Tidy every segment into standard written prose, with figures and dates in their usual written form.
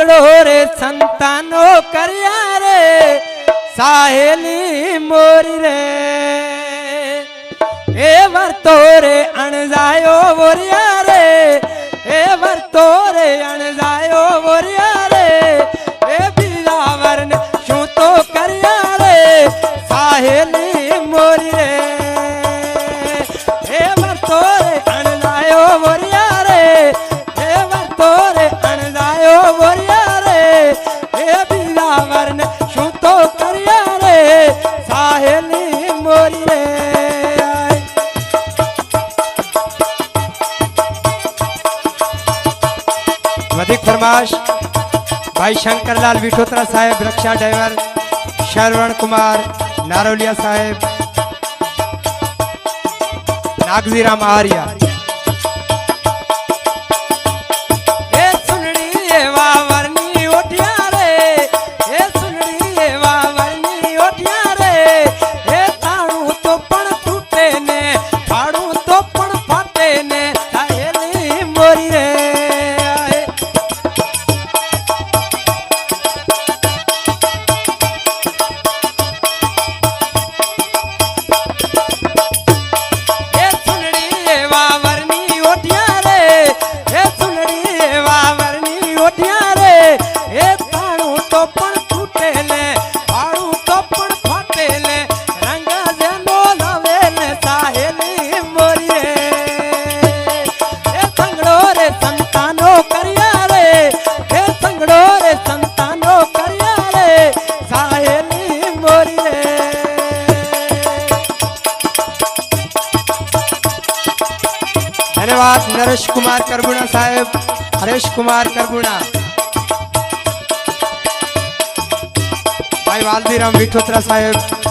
संगड़ो रे संतानो करिया रे साहेली मोरी रे ए वर्तो रे अणजायो बोरिया रे ए वर्तो रे अणजायो बोरिया रे ए बिलावर ने शू तो करिया रे साहेली मोरी रे ए वर्तो रे अणजायो बोरिया रे ए वर्तो रे अणजायो बोरिया रे ए बिलावर ने शू तो करिया रे साहेली मोरी रे अधिक फरमाश भाई शंकरलाल विठोत्रा साहेब रक्षा ड्राइवर श्रवण कुमार नारोलिया साहेब नागजीराम आर्या धन्यवाद नरेश कुमार करबुणा साहेब हरेश कुमार करबुणा भाई वालदीराम विठोत्रा साहेब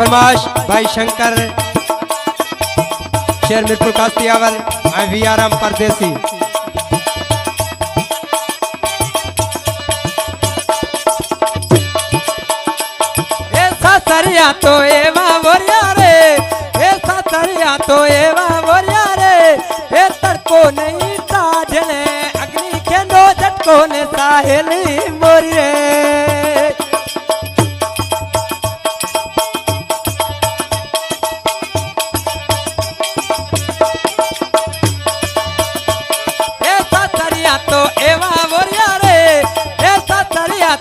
फरमाश भाई शंकर शेर मिरपुर कास्तियावल वीआरएम परदेसी ऐसा सरिया तो एवा बोरिया रे ऐसा सरिया तो एवा बोरिया रे ए तड़को नहीं ताजने अग्नि के नो झटको ने साहेली मोरी रे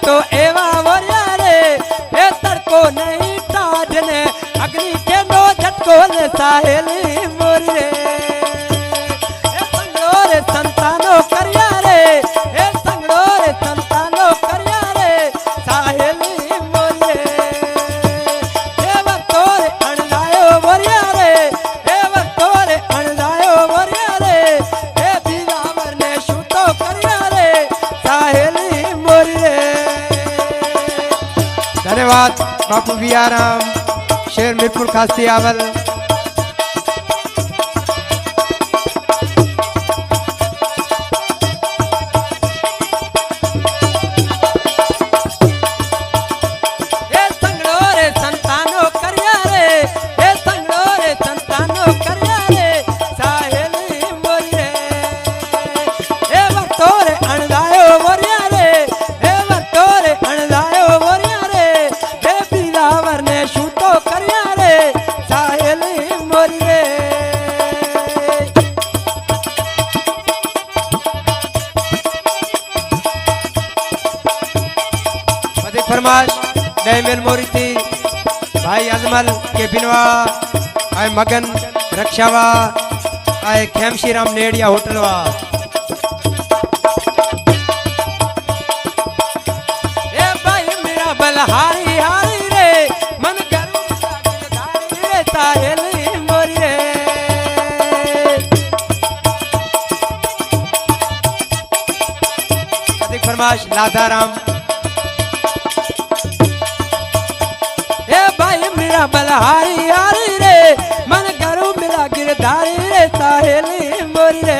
तो एवा बोरिया रे ए तड़को नहीं ताजने अग्नि के नो झटको ने साहेली मोरी रे ए संगड़ो रे संतानो करिया रे ए संगड़ो रे संतानो करिया रे साहेली मोरी रे ए वर्तो रे अणजायो बोरिया रे ए वर्तो रे अणजायो बोरिया रे ए बिलावर ने शूतो करिया रे साहेली मोरी रे धन्यवाद बापू वीआरएम शेर मिरपुर कास्तियावल फरमाश डेमिल मोरी थी भाई अजमल के बिनवा आए मगन रक्षावा आए खेमशी राम नेड़िया होटलवा ए भाई मेरा बलहारी हारी रे मन करू धारी रे साहेली मोरी रे अधिक फरमाश लाधाराम ए भाई मेरा बलहारी हारी रे मन करू मिला गिरधारी रे साहेली मोरी रे